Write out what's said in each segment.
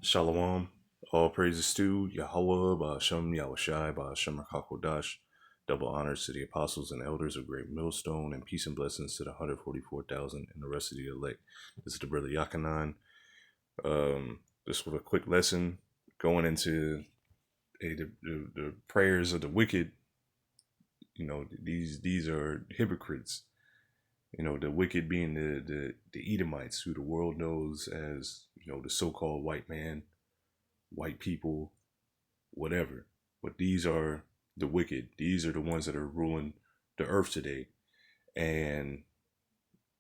Shalom. All praises to Yahweh, Ba'ashem, Yahushai, Ba'ashem, Rakakodash. Double honors to the apostles and elders of Great Millstone, and peace and blessings to the 144,000 and the rest of the elect. This is the brother Yakanan. Just with a quick lesson going into the prayers of the wicked. You know, these are hypocrites. You know, the wicked being the Edomites, who the world knows as, you know, the so-called white man, white people, whatever. But these are the wicked. These are the ones that are ruling the earth today. And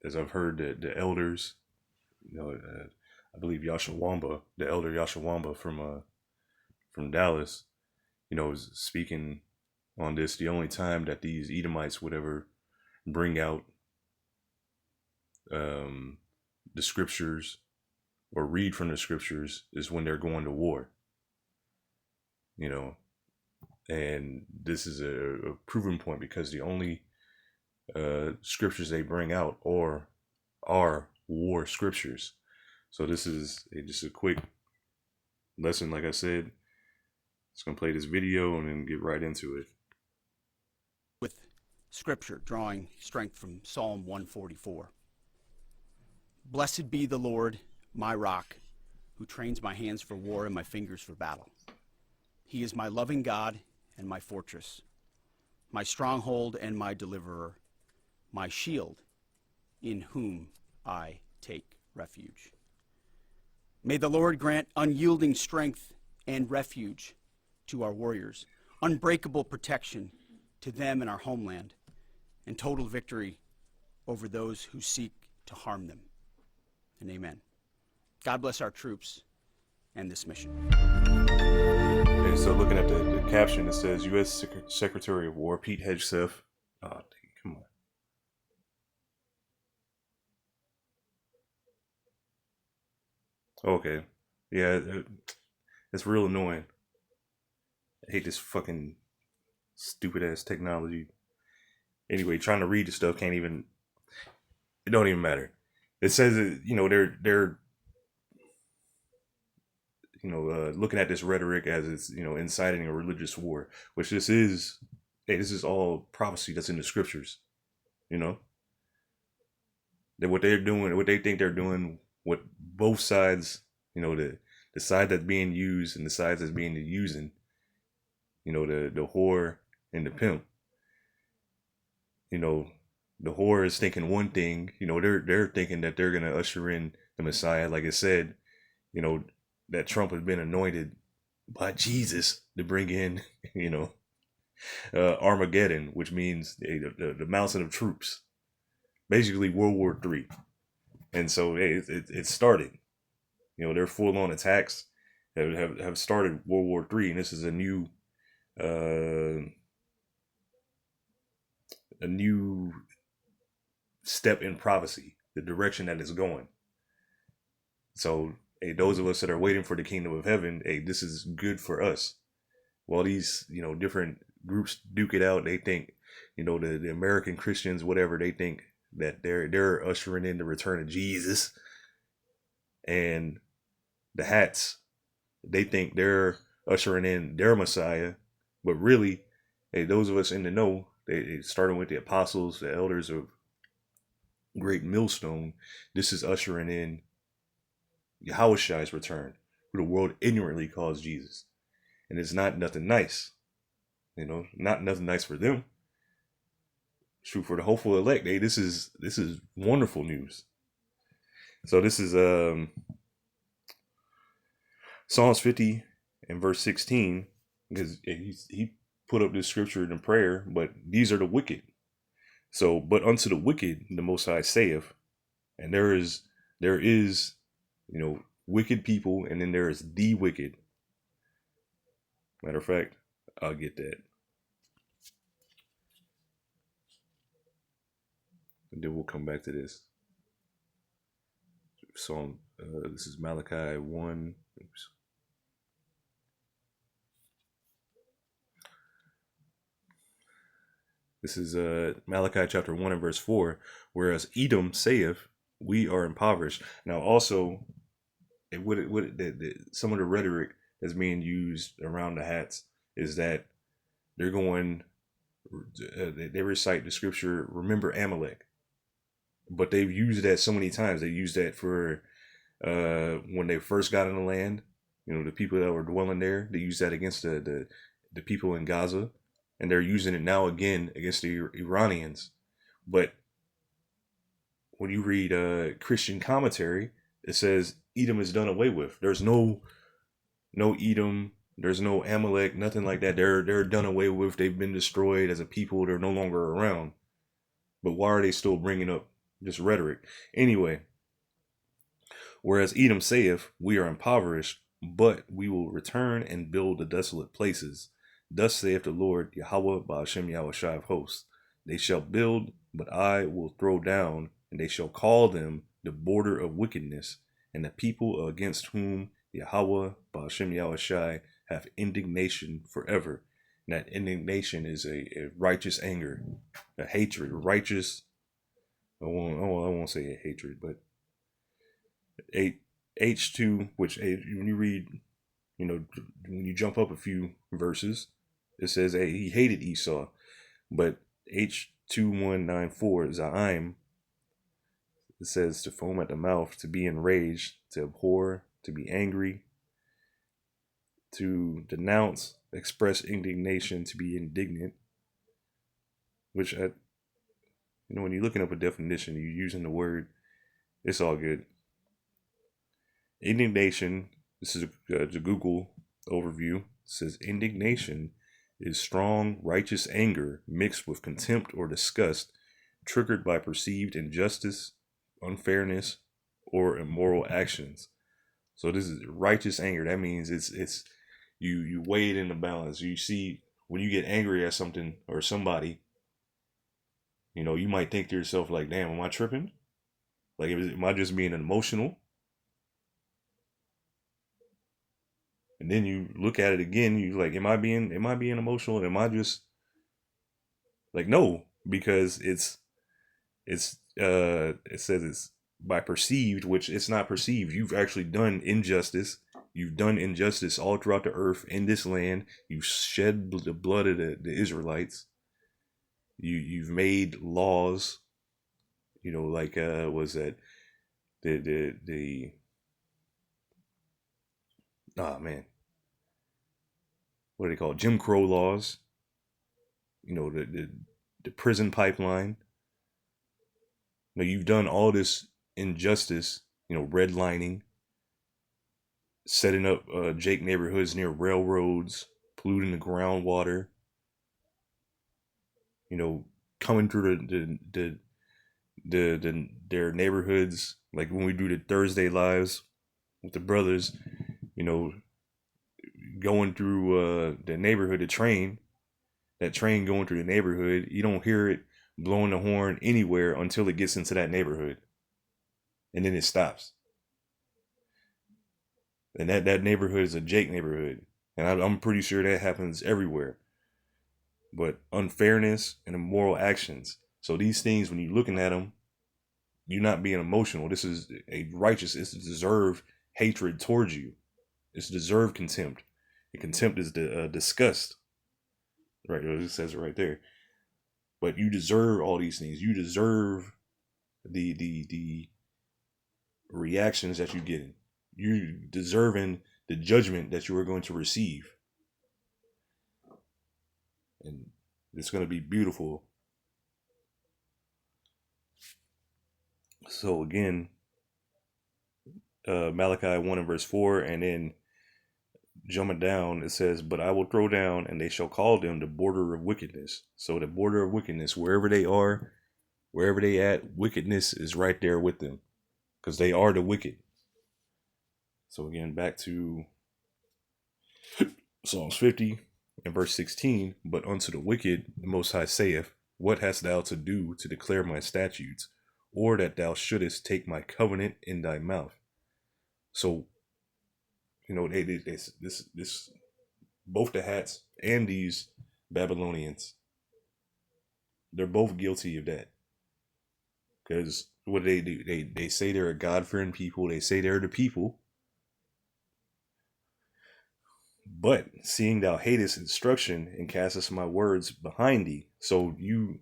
as I've heard the elders, you know, I believe Yashawamba, the elder Yashawamba from Dallas, you know, is speaking on this. The only time that these Edomites would ever bring out the scriptures or read from the scriptures is when they're going to war. You know, and this is a proven point because the only scriptures they bring out are war scriptures. So this is just a quick lesson. Like I said, just gonna play this video and then get right into it. With scripture, drawing strength from Psalm 144. Blessed be the Lord, my rock, who trains my hands for war and my fingers for battle. He is my loving God and my fortress, my stronghold and my deliverer, my shield, in whom I take refuge. May the Lord grant unyielding strength and refuge to our warriors, unbreakable protection to them and our homeland, and total victory over those who seek to harm them. And amen. God bless our troops and this mission. And so looking at the caption, it says U.S. Secretary of War Pete Hegseth. Oh, dang, come on. Okay. Yeah, it's real annoying. I hate this fucking stupid ass technology. Anyway, trying to read the stuff can't even. It don't even matter. It says that, you know, they're you know, looking at this rhetoric as it's, you know, inciting a religious war, which this is. Hey, this is all prophecy that's in the scriptures. You know, that what they're doing, what they think they're doing, what both sides, you know, the side that's being used and the sides that's being using, you know, the whore and the pimp. You know, the whore is thinking one thing. You know, they're thinking that they're gonna usher in the Messiah, like it said. You know, that Trump has been anointed by Jesus to bring in, you know, Armageddon, which means the mountain of troops, basically World War III. And so it started. You know, their full-on attacks have started World War III, and this is a new step in prophecy, the direction that it's going. So, hey, those of us that are waiting for the kingdom of heaven, hey, this is good for us. While these, you know, different groups duke it out, they think, you know, the American Christians, whatever, they think that they're ushering in the return of Jesus. And the hats, they think they're ushering in their Messiah. But really, hey, those of us in the know, they starting with the apostles, the elders of Great Millstone, this is ushering in Yahushai's return, who the world ignorantly calls Jesus. And it's not nothing nice. You know, not nothing nice for them. True for the hopeful elect. Hey, this is wonderful news. So this is Psalms 50 and verse 16, because he put up this scripture in prayer, but these are the wicked. So, but unto the wicked the Most High saith, and there is, you know, wicked people, and then there is the wicked. Matter of fact, I'll get that. And then we'll come back to this. Psalm, this is Malachi 1. Oops. This is Malachi chapter 1 and verse 4. Whereas Edom saith, we are impoverished. Now also, some of the rhetoric that's being used around the hats is that they're going, they recite the scripture, remember Amalek, but they've used that so many times. They used that for when they first got in the land, the people that were dwelling there. They used that against the people in Gaza, and they're using it now again against the Iranians. But when you read Christian commentary, it says Edom is done away with. There's no Edom. There's no Amalek, nothing like that. They're done away with. They've been destroyed as a people. They're no longer around. But why are they still bringing up this rhetoric? Anyway, whereas Edom saith, we are impoverished, but we will return and build the desolate places. Thus saith the Lord Yahweh Ba'ashem Yahushai of hosts. They shall build, but I will throw down, and they shall call them the border of wickedness, and the people against whom Yahweh Ba'ashem Yahushai have indignation forever. And that indignation is a righteous anger, a hatred, righteous. I won't say a hatred, but H2, which when you read, when you jump up a few verses, it says he hated Esau, but H2194 Za'im, it says to foam at the mouth, to be enraged, to abhor, to be angry, to denounce, express indignation, to be indignant, which when you're looking up a definition, you're using the word, it's all good. Indignation, this is the Google overview, it says indignation is strong, righteous anger mixed with contempt or disgust, triggered by perceived injustice, unfairness, or immoral actions. So this is righteous anger. That means it's you weigh it in the balance. You see, when you get angry at something or somebody, you might think to yourself like, damn, am I tripping? Like, am I just being emotional? And then you look at it again, you like, am I being emotional? Am I just like, no, because it says it's by perceived, which it's not perceived. You've actually done injustice. You've done injustice all throughout the earth in this land. You've shed the blood of the Israelites. You've made laws, like was that the oh man, what do they call it? Jim Crow laws, the prison pipeline. You've done all this injustice, redlining, setting up Jake neighborhoods near railroads, polluting the groundwater, coming through their neighborhoods, like when we do the Thursday lives with the brothers, going through the neighborhood, that train going through the neighborhood, you don't hear it blowing the horn anywhere until it gets into that neighborhood, and then it stops. And that neighborhood is a Jake neighborhood, and I'm pretty sure that happens everywhere. But unfairness and immoral actions. So these things, when you're looking at them, you're not being emotional. This is a righteous, it's a deserved hatred towards you. It's deserved contempt. And contempt is the disgust. Right, it says it right there. But you deserve all these things. You deserve the reactions that you're getting. You deserving the judgment that you are going to receive. And it's going to be beautiful. So again, Malachi 1 and verse 4, and then jumping down, it says, but I will throw down, and they shall call them the border of wickedness. So the border of wickedness, wherever they are, wherever they at, wickedness is right there with them, because they are the wicked. So again, back to Psalms 50 and verse 16, but unto the wicked the Most High saith, what hast thou to do to declare my statutes, or that thou shouldest take my covenant in thy mouth? So, this both the hats and these Babylonians, they're both guilty of that. Because what do? They say they're a God-fearing people. They say they're the people, But seeing thou hatest instruction and castest my words behind thee, so you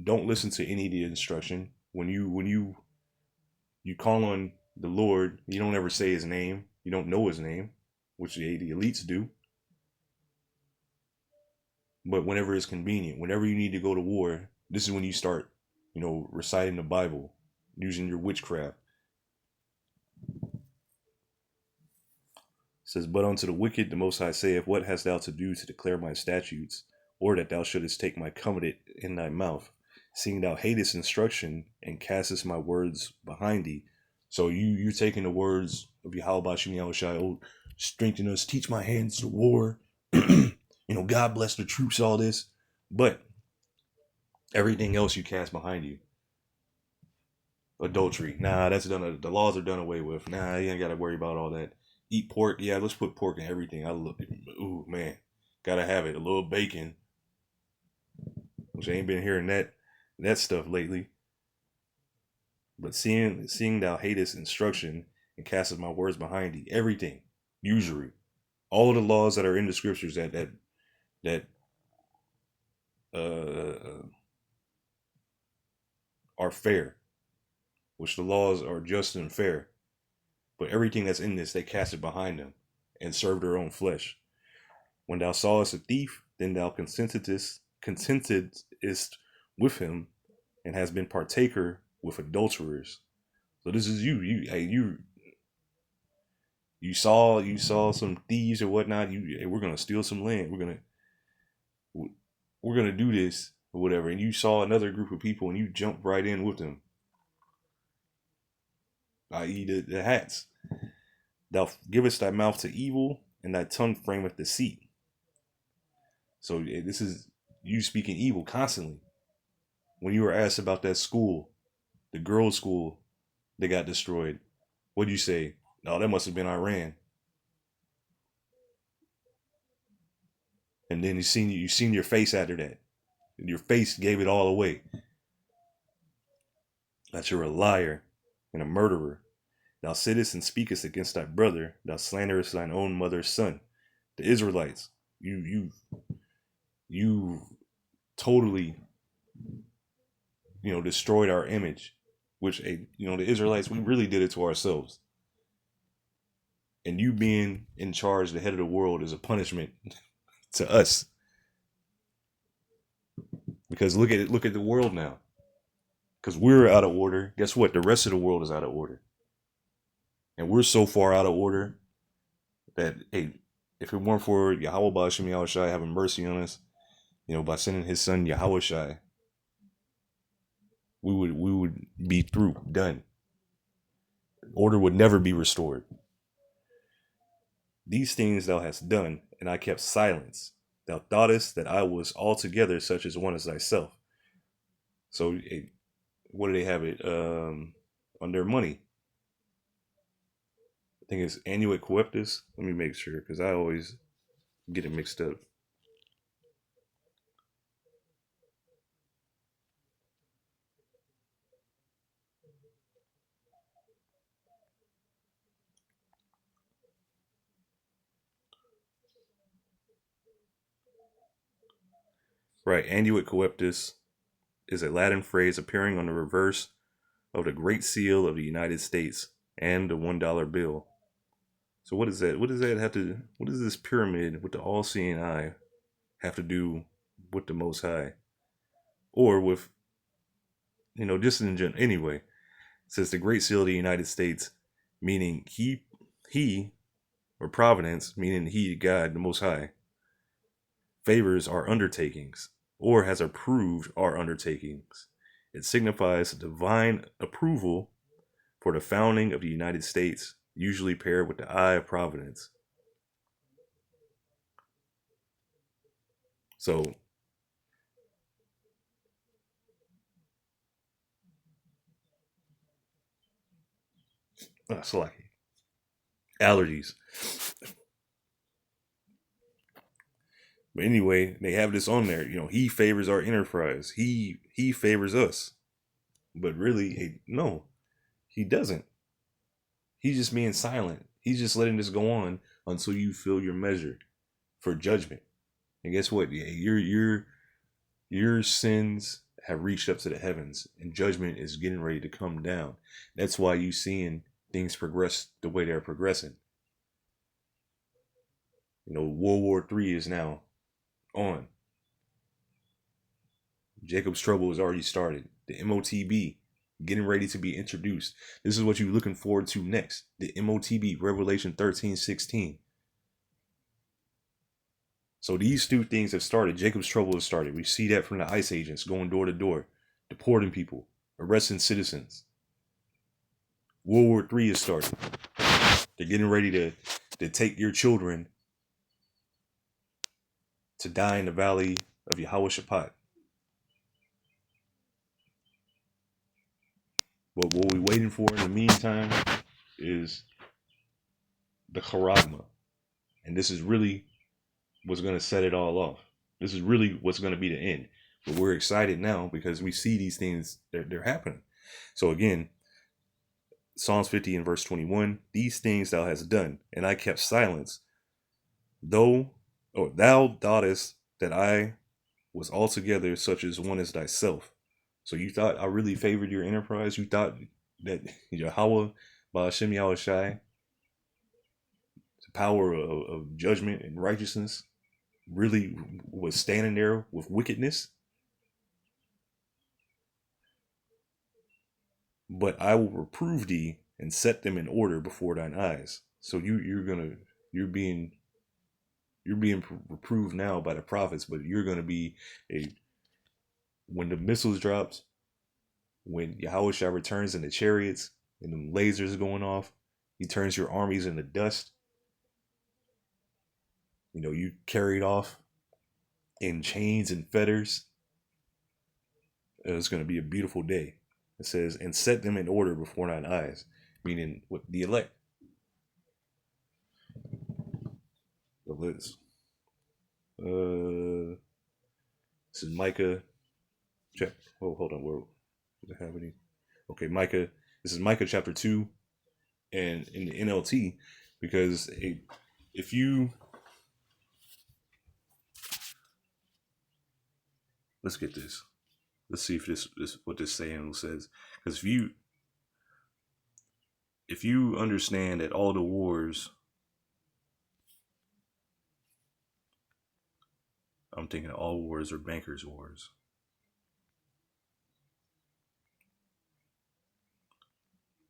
don't listen to any of the instruction. When you call on the Lord, you don't ever say his name. You don't know his name, which the elites do. But whenever it's convenient, whenever you need to go to war, this is when you start, reciting the Bible, using your witchcraft. It says, but unto the wicked the Most High saith, what hast thou to do to declare my statutes, or that thou shouldest take my covenant in thy mouth, seeing thou hatest instruction and castest my words behind thee. So you're taking the words of Yahweh Shem Yahushai, oh, strengthen us, teach my hands to war. God bless the troops, all this. But everything else you cast behind you. Adultery, nah, that's done. The laws are done away with. Nah, you ain't got to worry about all that. Eat pork, yeah, let's put pork in everything. Ooh, man, gotta have it. A little bacon, which I ain't been hearing that stuff lately. But seeing thou hatest instruction and castest my words behind thee, everything, usury, all the laws that are in the scriptures that are fair, which the laws are just and fair. But everything that's in this, they cast it behind them and serve their own flesh. When thou sawest a thief, then thou consentedst with him, and has been partaker with adulterers. So this is you saw some thieves or whatnot. Hey, we're gonna steal some land. We're gonna do this or whatever. And you saw another group of people and you jumped right in with them. I.e. the hats. Thou givest thy mouth to evil, and thy tongue frameth deceit. So this is you speaking evil constantly. When you were asked about that school, the girls' school that got destroyed, what do you say? No, that must have been Iran. And then you seen your face after that. And your face gave it all away. That you're a liar and a murderer. Thou sittest and speakest against thy brother. Thou slanderest thine own mother's son. The Israelites, you totally, destroyed our image. Which, the Israelites, we really did it to ourselves. And you being in charge, the head of the world, is a punishment to us. Because look at the world now. Because we're out of order. Guess what? The rest of the world is out of order. And we're so far out of order that, hey, if it weren't for Yahweh Ba'ashem Yahushai having mercy on us, by sending his son Yahushai, we would be through, done. Order would never be restored. These things thou hast done, and I kept silence. Thou thoughtest that I was altogether such as one as thyself. So, what do they have it on their money? I think it's Annuit Coeptus. Let me make sure, because I always get it mixed up. Right, Annuit Coeptus is a Latin phrase appearing on the reverse of the Great Seal of the United States and the $1 bill. So what is that? What does this pyramid with the all-seeing eye have to do with the Most High? Or with, just in general. Anyway, it says the Great Seal of the United States, meaning he, or providence, meaning he, God, the Most High, favors our undertakings, or has approved our undertakings. It signifies divine approval for the founding of the United States, usually paired with the eye of providence. So, it's like allergies. But anyway, they have this on there. He favors our enterprise. He favors us. But really, no, he doesn't. He's just being silent. He's just letting this go on until you feel your measure. for judgment. And guess what? Yeah, your sins have reached up to the heavens, and judgment is getting ready to come down. That's why you seeing things progress the way they're progressing. World War III is now on. Jacob's Trouble has already started. The MOTB getting ready to be introduced. This is what you're looking forward to next. The MOTB, Revelation 13:16. So these two things have started. Jacob's Trouble has started. We see that from the ICE agents going door to door, deporting people, arresting citizens. World War III has started. They're getting ready to take your children to die in the valley of Yehoshaphat. But what we're waiting for in the meantime is the charagma. And this is really what's going to set it all off. This is really what's going to be the end. But we're excited now because we see these things, they're happening. So again, Psalms 50 and verse 21, these things thou hast done, and I kept silence, thou thoughtest that I was altogether such as one as thyself. So you thought I really favored your enterprise? You thought that Yahweh, Ba'ashem Yahushai, the power of judgment and righteousness, really was standing there with wickedness? But I will reprove thee and set them in order before thine eyes. So you're being reproved now by the prophets, but you're gonna be when the missiles drops, when Yahweh returns in the chariots and the lasers going off, he turns your armies into dust. You carried off in chains and fetters. It's gonna be a beautiful day. It says, and set them in order before thine eyes, meaning what the elect. The Liz. This is Micah. Check. Oh, hold on. Where does it have any? Okay, Micah. This is Micah chapter 2, and in the NLT, because if you let's get this. Let's see if this what this saying says. Because if you understand that all the wars, I'm thinking all wars are bankers' wars.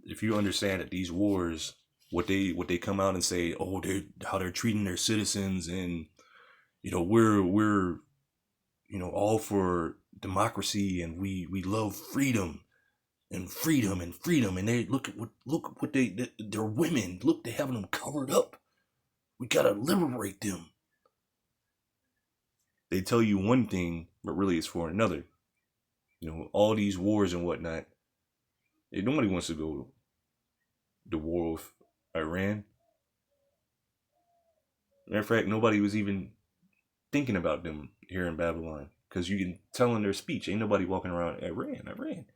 If you understand that these wars, what they come out and say, oh, how they're treating their citizens, and we're all for democracy, and we love freedom and freedom and freedom, and they look what they're women, look, they having them covered up, we gotta liberate them. They tell you one thing, but really it's for another. All these wars and whatnot. Nobody wants to go to war with Iran. Matter of fact, nobody was even thinking about them here in Babylon, because you can tell in their speech, ain't nobody walking around Iran.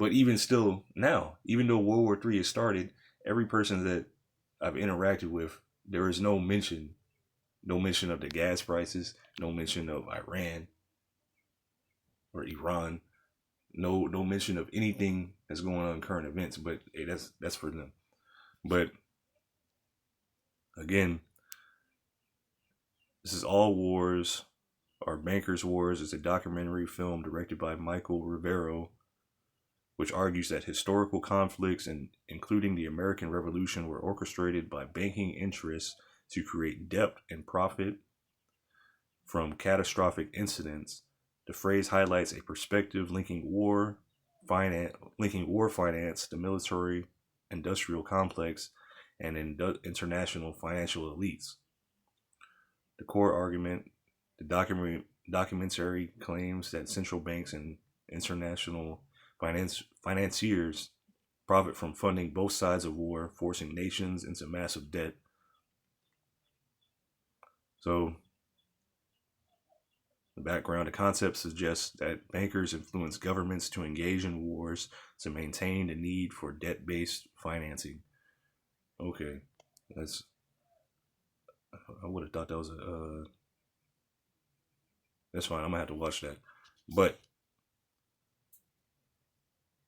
But even still now, even though World War III has started, every person that I've interacted with, there is no mention of the gas prices, no mention of Iran or Iran, no mention of anything that's going on in current events. But hey, that's for them. But again, this is All Wars Are Bankers' Wars. It's a documentary film directed by Michael Rivero, which argues that historical conflicts, including the American Revolution, were orchestrated by banking interests to create debt and profit from catastrophic incidents. The phrase highlights a perspective linking war finance, the military industrial complex, and international financial elites. The core argument, the documentary claims that central banks and international financiers profit from funding both sides of war, forcing nations into massive debt. So, the background, the concept suggests that bankers influence governments to engage in wars to maintain the need for debt-based financing. Okay, I would have thought that was a. That's fine. I'm gonna have to watch that. But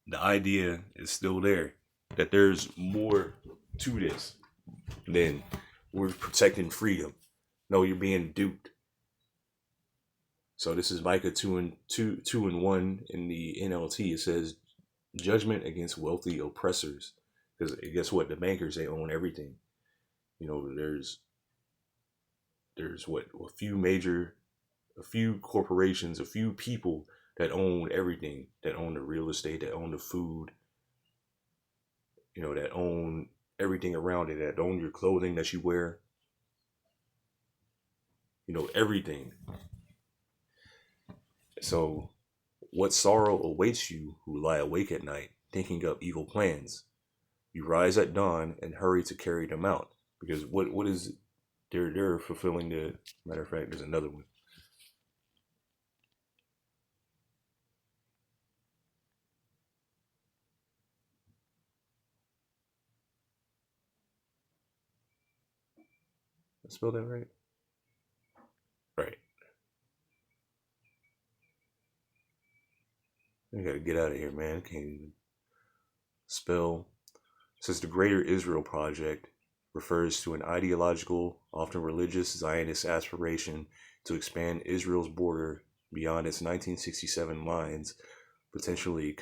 the idea is still there that there's more to this than we're protecting freedom. No, you're being duped. So this is Micah 2:1 in the NLT. It says judgment against wealthy oppressors. Because guess what? The bankers, they own everything. You know, there's what, a few corporations, a few people that own everything, that own the real estate, that own the food, you know, that own everything around it, that own your clothing that you wear, you know, everything. So what sorrow awaits you who lie awake at night, thinking up evil plans? You rise at dawn and hurry to carry them out. Because what is they're fulfilling the matter of fact, there's another one. I spell that right? Right. I gotta get out of here, man. I can't even spell. It says the Greater Israel Project refers to an ideological, often religious Zionist aspiration to expand Israel's border beyond its 1967 lines, potentially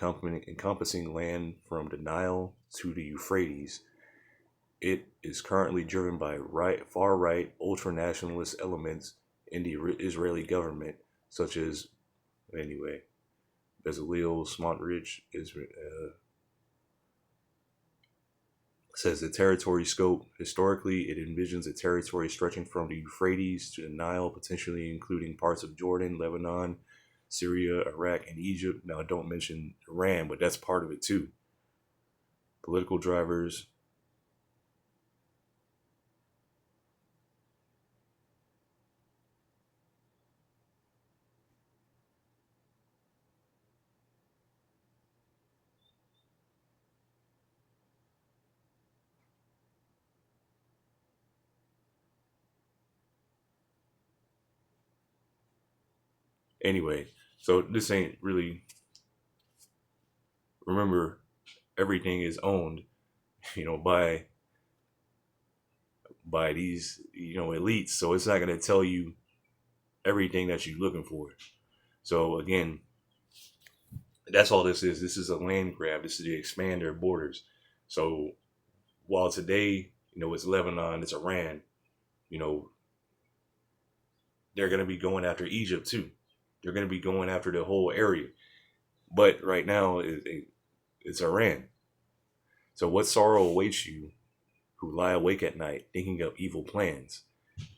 encompassing land from the Nile to the Euphrates. It is currently driven by far-right, ultra-nationalist elements in the Israeli government, such as, anyway, Bezalel Smotrich, says the territory scope. Historically, it envisions a territory stretching from the Euphrates to the Nile, potentially including parts of Jordan, Lebanon, Syria, Iraq, and Egypt. Now, don't mention Iran, but that's part of it too. Political drivers. Anyway, so this ain't really. Remember, everything is owned, you know, by these, you know, elites. So it's not going to tell you everything that you're looking for. So again, that's all this is. This is a land grab. This is to expand their borders. So while today, you know, it's Lebanon, it's Iran, you know, they're going to be going after Egypt too. They're going to be going after the whole area. But right now, it's Iran. So what sorrow awaits you who lie awake at night thinking of evil plans?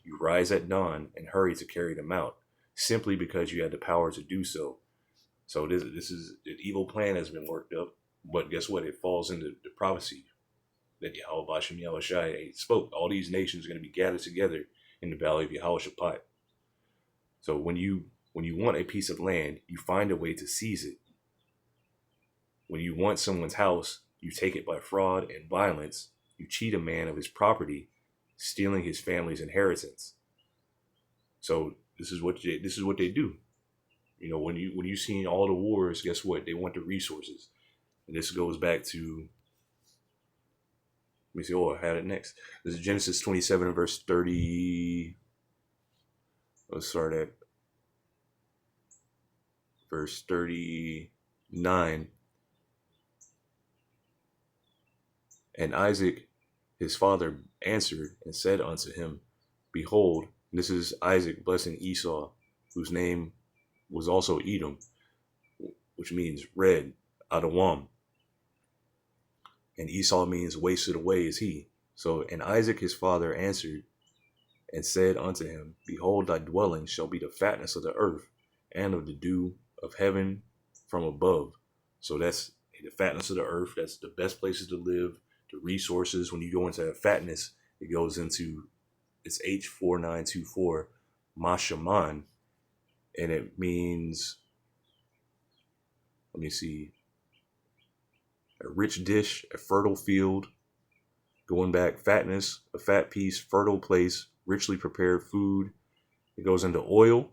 You rise at dawn and hurry to carry them out, simply because you had the power to do so. So this is an evil plan has been worked up, but guess what? It falls into the prophecy that Yahweh Bashem Yahushai spoke. All these nations are going to be gathered together in the valley of Yahushaphat. So when you want a piece of land, you find a way to seize it. When you want someone's house, you take it by fraud and violence. You cheat a man of his property, stealing his family's inheritance. So this is what they do. You know, when you seen all the wars, guess what? They want the resources. And this goes back to, let me see, I had it next. This is Genesis 27 verse 30. Let's start at verse 39. And Isaac his father answered and said unto him, Behold, this is Isaac blessing Esau, whose name was also Edom, which means red, Adawam. And Esau means wasted away is he. So, and Isaac his father answered and said unto him, Behold, thy dwelling shall be the fatness of the earth, and of the dew of heaven from above. So that's the fatness of the earth. That's the best places to live. The resources, when you go into that fatness, it goes into, it's H4924, Mashaman, and it means, let me see, a rich dish, a fertile field, going back, fatness, a fat piece, fertile place, richly prepared food. It goes into oil,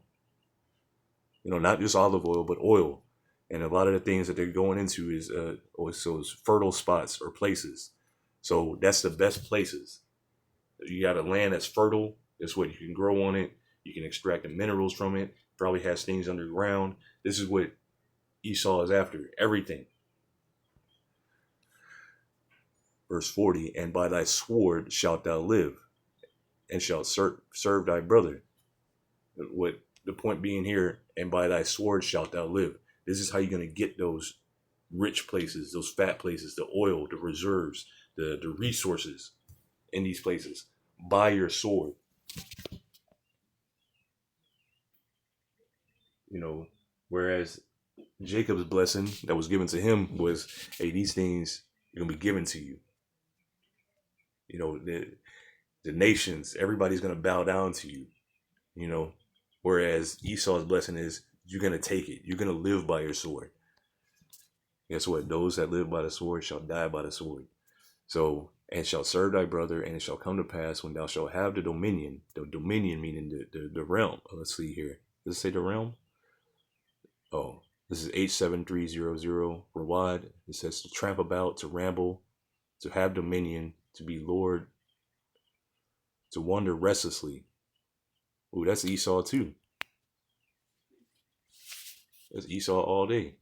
not just olive oil, but oil. And a lot of the things that they're going into is also is fertile spots or places. So that's the best places. You got a land that's fertile. That's what you can grow on it. You can extract the minerals from it. Probably has things underground. This is what Esau is after. Everything. Verse 40, and by thy sword shalt thou live, and shalt serve thy brother. What the point being here, and by thy sword shalt thou live. This is how you're going to get those rich places, those fat places, the oil, the reserves, the resources in these places. By your sword. Whereas Jacob's blessing that was given to him was, hey, these things are going to be given to you. The nations, everybody's going to bow down to you. Whereas Esau's blessing is, you're going to take it. You're going to live by your sword. Guess what? Those that live by the sword shall die by the sword. So, and shall serve thy brother, and it shall come to pass when thou shalt have the dominion meaning the realm. Let's see here. Does it say the realm? Oh, this is H7300 Rawad. It says to tramp about, to ramble, to have dominion, to be Lord, to wander restlessly. Ooh, that's Esau too. That's Esau all day.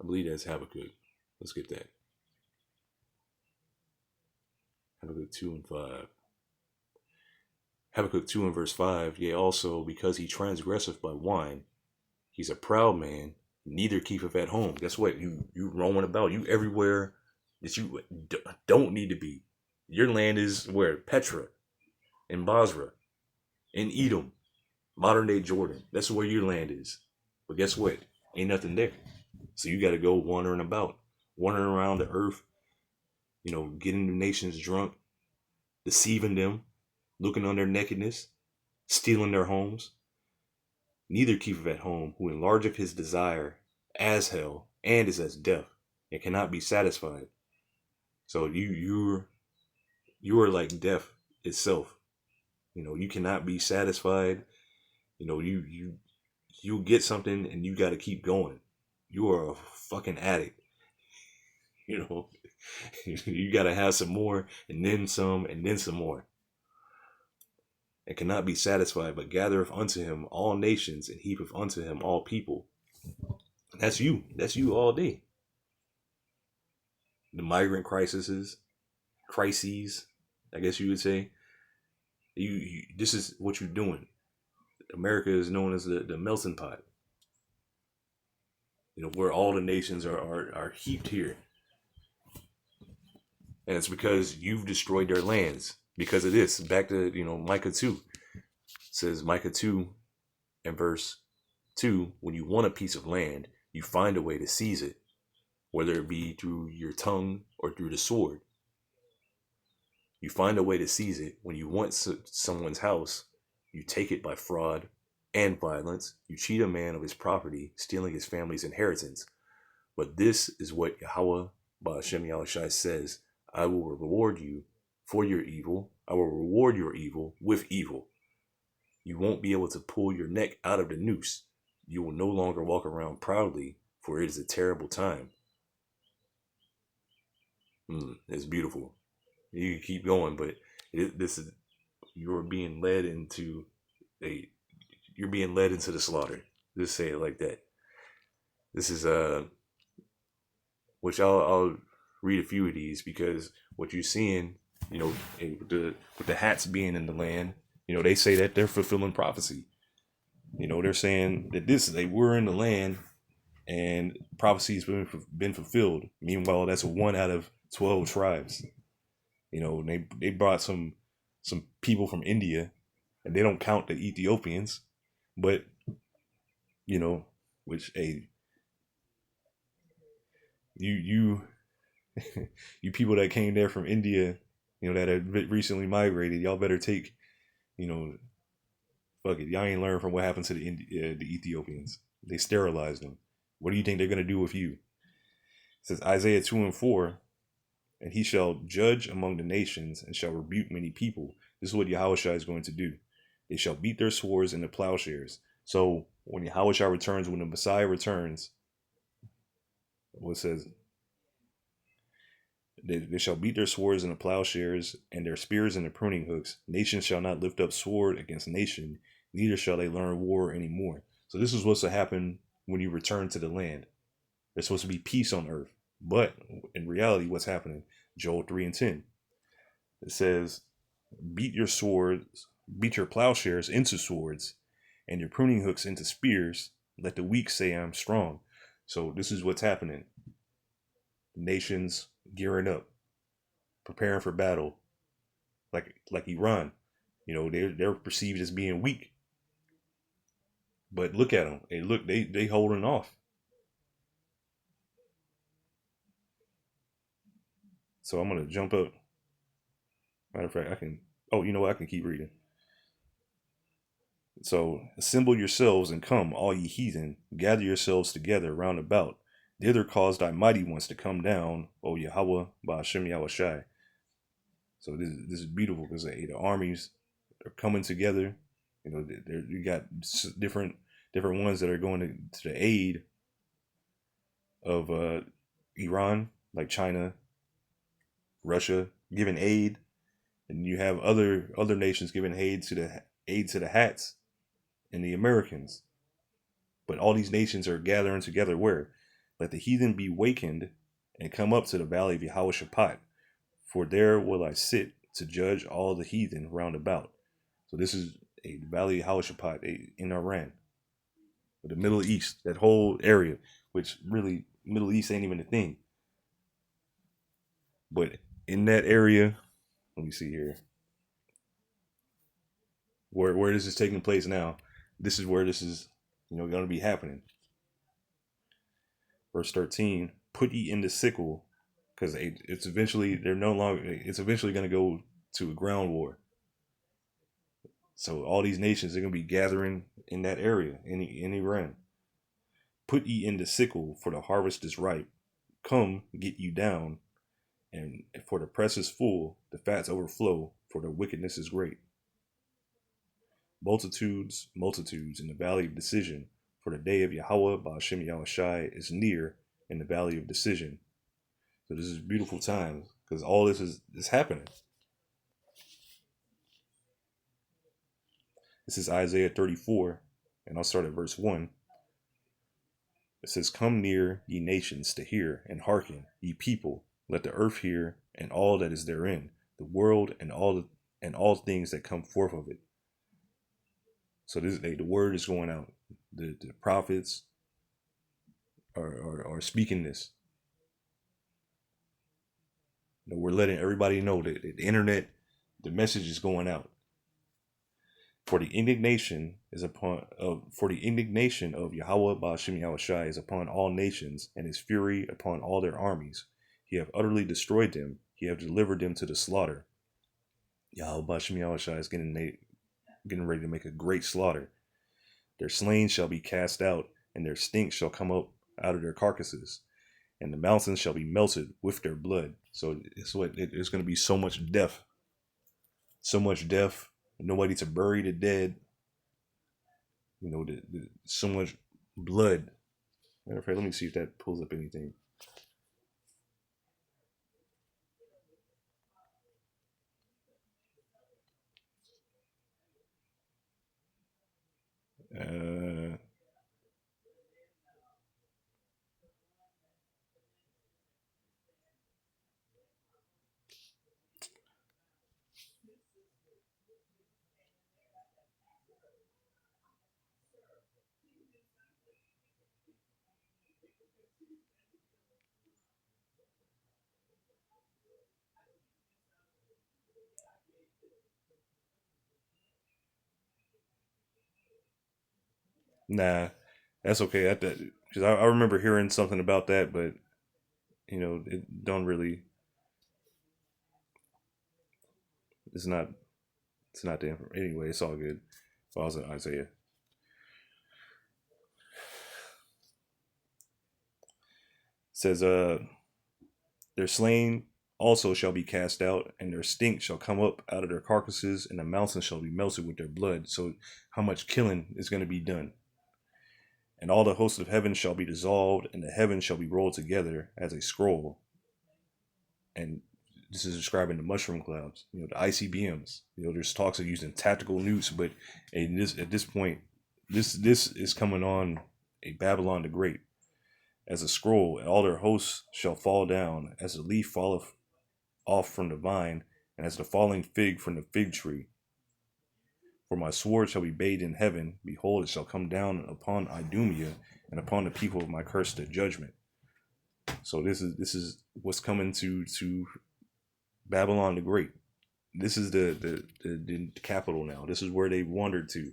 I believe that's Habakkuk. Let's get that. Habakkuk 2 and 5. Habakkuk 2 and verse 5. Yea, also, because he transgresseth by wine, he's a proud man, neither keepeth at home. Guess what? You roaming about. You everywhere that you don't need to be. Your land is where? Petra, in Basra, in Edom, modern day Jordan. That's where your land is. But guess what? Ain't nothing there. So you got to go wandering about, wandering around the earth, getting the nations drunk, deceiving them, looking on their nakedness, stealing their homes. Neither keepeth at home, who enlargeth his desire as hell, and is as death, and cannot be satisfied. So you are like death itself. You cannot be satisfied. You get something and you got to keep going. You are a fucking addict. You got to have some more, and then some, and then some more. And cannot be satisfied, but gathereth unto him all nations, and heapeth unto him all people. That's you. That's you all day. The migrant crises, I guess you would say. This is what you're doing. America is known as the melting pot. Where all the nations are heaped here. And it's because you've destroyed their lands. Because of this. Back to, Micah 2. It says Micah 2 and verse 2, when you want a piece of land, you find a way to seize it, whether it be through your tongue or through the sword. You find a way to seize it. When you want someone's house, you take it by fraud and violence. You cheat a man of his property, stealing his family's inheritance. But this is what Yahweh Ba'ashem Yahushai says, I will reward you for your evil. I will reward your evil with evil. You won't be able to pull your neck out of the noose. You will no longer walk around proudly, for it is a terrible time. It's beautiful. You can keep going, but you're being led into the slaughter. Just say it like that. This is which I'll read a few of these, because what you're seeing, with the hats being in the land, they say that they're fulfilling prophecy. They're saying that they were in the land and prophecy's been fulfilled. Meanwhile, that's 1 out of 12 tribes. They brought some people from India, and they don't count the Ethiopians, but which you you people that came there from India, that had recently migrated, y'all better take, fuck it, y'all ain't learned from what happened to the Ethiopians. They sterilized them. What do you think they're gonna do with you? It says Isaiah 2 and 4. and he shall judge among the nations and shall rebuke many people. This is what Yahushua is going to do. They shall beat their swords into plowshares. So when Yahushua returns, when the Messiah returns, what says, they shall beat their swords into plowshares and their spears into pruning hooks. Nation shall not lift up sword against nation, neither shall they learn war anymore. So this is what's to happen when you return to the land. There's supposed to be peace on earth. But in reality, what's happening? Joel 3 and 10. It says, beat your swords, beat your plowshares into swords, and your pruning hooks into spears. Let the weak say I'm strong. So this is what's happening. Nations gearing up, preparing for battle, like Iran. You know, they're perceived as being weak, but look at them. They holding off. So I'm gonna jump up. Matter of fact, I can. Oh, you know what? I can keep reading. So assemble yourselves and come, all ye heathen, gather yourselves together round about. Thither cause thy mighty ones to come down, O Yahweh, Ba'ashem Yahushai. So this is beautiful because the armies are coming together. You know, you got different ones that are going to the aid of Iran, like China, Russia, giving aid, and you have other nations giving aid to the hats and the Americans. But all these nations are gathering together where? Let the heathen be wakened and come up to the valley of Yehoshaphat, for there will I sit to judge all the heathen round about. So this is a valley of Yehoshaphat in Iran, the Middle East, that whole area, which really Middle East ain't even a thing. But in that area, let me see here, where this is taking place now, this is where this is, going to be happening. Verse 13, put ye in the sickle, because it's eventually going to go to a ground war. So all these nations are going to be gathering in that area, in Iran. Put ye in the sickle, for the harvest is ripe. Come, get you down, and for the press is full, the fats overflow, for the wickedness is great. Multitudes in the valley of decision, for the day of Yahweh, Ba'ashem Yahushai, is near in the valley of decision. So this is beautiful times, because all this is happening. This is Isaiah 34, and I'll start at verse 1. It says, come near, ye nations, to hear, and hearken, ye people. Let the earth hear, and all that is therein, the world, and all things that come forth of it. So the word is going out. The prophets are speaking this. We're letting everybody know that the internet, the message is going out. For the indignation of Yahweh Ba'ashem Yahushai is upon all nations, and his fury upon all their armies. He have utterly destroyed them. He have delivered them to the slaughter. Yahweh Ba'ashem Yahushai is getting ready to make a great slaughter. Their slain shall be cast out, and their stink shall come up out of their carcasses, and the mountains shall be melted with their blood. So it's going to be so much death. Nobody to bury the dead. So much blood. Matter of fact, let me see if that pulls up anything. Uh, nah, that's okay. Because I remember hearing something about that, but it don't really. It's not. It's not the information. Anyway, it's all good. I was in Isaiah. It says, they're slain also shall be cast out, and their stink shall come up out of their carcasses, and the mountains shall be melted with their blood. So how much killing is going to be done? And all the hosts of heaven shall be dissolved, and the heavens shall be rolled together as a scroll. And this is describing the mushroom clouds, the ICBMs. There's talks of using tactical nukes, but at this point, this is coming on a Babylon the Great as a scroll, and all their hosts shall fall down, as the leaf falleth off from the vine, and as the falling fig from the fig tree. For my sword shall be bathed in heaven. Behold, it shall come down upon Idumea, and upon the people of my curse to judgment. So this is what's coming to Babylon the Great. This is the capital now. This is where they wandered to.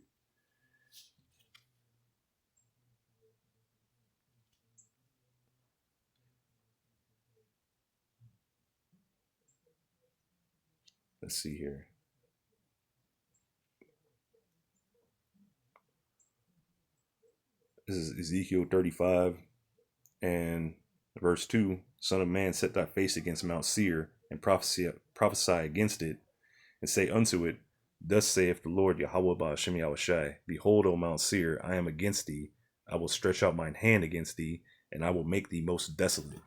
Let's see here. This is Ezekiel 35 and verse 2. Son of man, set thy face against Mount Seir, and prophesy against it, and say unto it, Thus saith the Lord Yahweh Ba'ashem Yahushai, Behold, O Mount Seir, I am against thee. I will stretch out mine hand against thee, and I will make thee most desolate.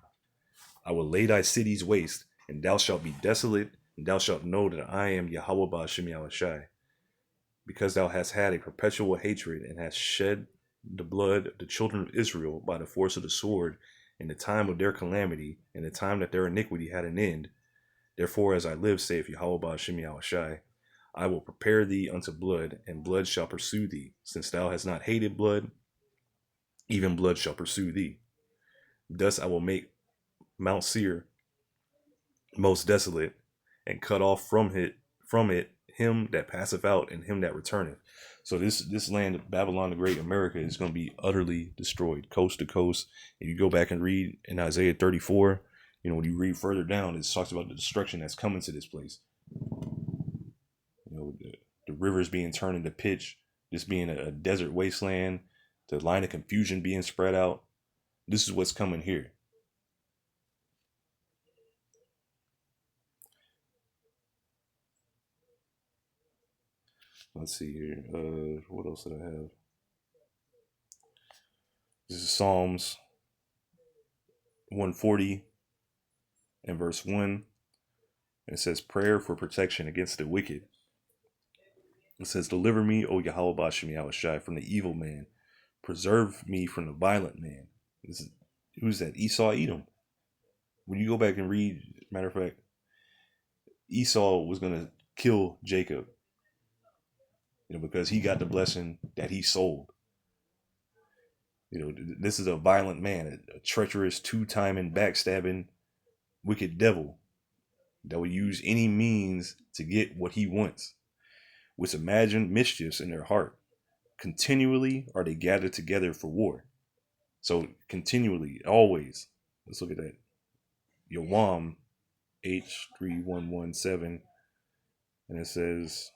I will lay thy cities waste, and thou shalt be desolate, and thou shalt know that I am Yahweh Ba'ashem Yahushai. Because thou hast had a perpetual hatred, and hast shed the blood of the children of Israel by the force of the sword, in the time of their calamity, in the time that their iniquity had an end. Therefore, as I live, saith Yahweh Ba'ashem Yahushai, I will prepare thee unto blood, and blood shall pursue thee. Since thou hast not hated blood, even blood shall pursue thee. Thus I will make Mount Seir most desolate, and cut off from it him that passeth out, and him that returneth. So this land of Babylon the Great, America, is going to be utterly destroyed, coast to coast. If you go back and read in Isaiah 34, when you read further down, it talks about the destruction that's coming to this place. The rivers being turned into pitch, this being a desert wasteland, the line of confusion being spread out. This is what's coming here. Let's see here. What else did I have? This is Psalms 140 and verse 1. And it says, prayer for protection against the wicked. It says, deliver me, O Yahweh Ba'ashem Yahushai, from the evil man. Preserve me from the violent man. Who's that? Esau, Edom. When you go back and read, matter of fact, Esau was going to kill Jacob, because he got the blessing that he sold. This is a violent man, a treacherous, two-timing, backstabbing, wicked devil that will use any means to get what he wants, which imagine mischiefs in their heart. Continually are they gathered together for war. So continually, always. Let's look at that. Yawam H3117, and it says,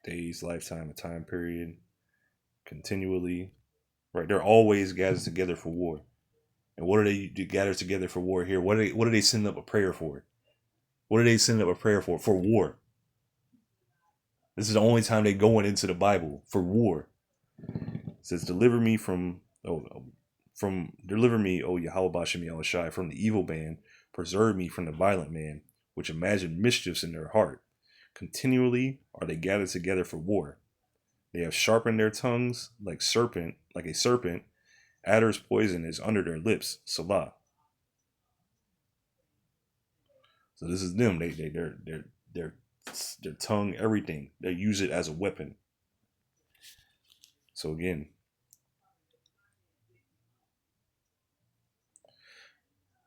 days, lifetime, a time period, continually, right? They're always gathered together for war. And what are they gathered together for war here? What are they sending up a prayer for? What are they sending up a prayer for? For war. This is the only time they're going into the Bible, for war. It says, deliver me, O Yahweh Ba'ashem Yahushai, from the evil man. Preserve me from the violent man, which imagine mischiefs in their heart. Continually are they gathered together for war. They have sharpened their tongues like a serpent. Adder's poison is under their lips. Salah. So this is them. Their tongue, everything. They use it as a weapon. So again,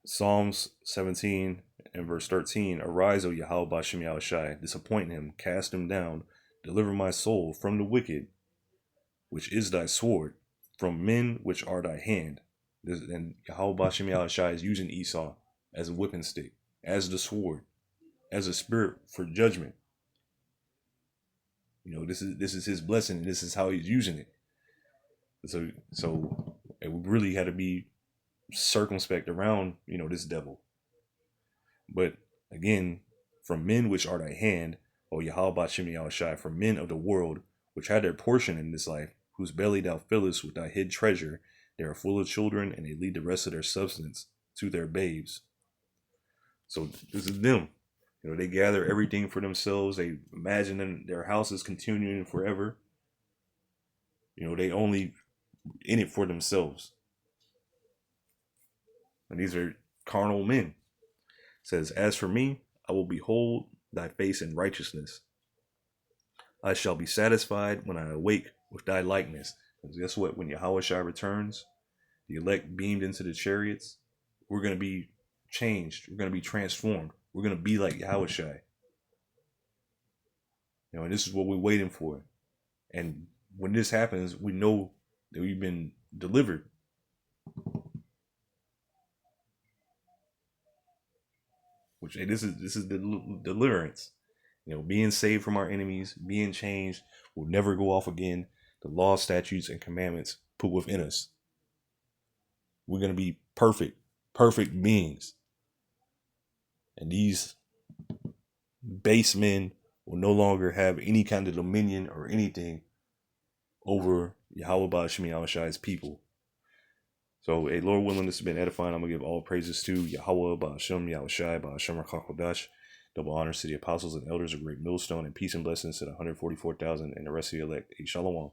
Psalms 17 and verse 13. Arise, O Yahweh Ba'ashem Yahushai, disappoint him, cast him down, deliver my soul from the wicked, which is thy sword, from men which are thy hand. And Yahweh Ba'ashem Yahushai is using Esau as a whipping stick, as the sword, as a spirit for judgment. This is his blessing, and this is how he's using it. So it really had to be circumspect around, this devil. But again, from men which are thy hand, O Yahweh Bashim Yahushai, from men of the world, which had their portion in this life, whose belly thou fillest with thy hid treasure, they are full of children, and they lead the rest of their substance to their babes. So this is them. They gather everything for themselves. They imagine their houses continuing forever. They only in it for themselves. And these are carnal men. It says, as for me, I will behold thy face in righteousness. I shall be satisfied when I awake with thy likeness. Because guess what? When Yahushua returns, the elect beamed into the chariots, we're going to be changed. We're going to be transformed. We're going to be like Yahushua. And this is what we're waiting for. And when this happens, we know that we've been delivered. Which this is the deliverance. Being saved from our enemies, being changed, will never go off again. The law, statutes, and commandments put within us. We're going to be perfect beings. And these base men will no longer have any kind of dominion or anything over Yahweh Ba'ashim Yahushai's people. So, Lord willing, this has been edifying. I'm going to give all praises to Yahweh Ba'ashim Yahushai Ba'ashim Rakakodash. Double honors to the apostles and elders of Great Millstone, and peace and blessings to the 144,000 and the rest of the elect. Shalom.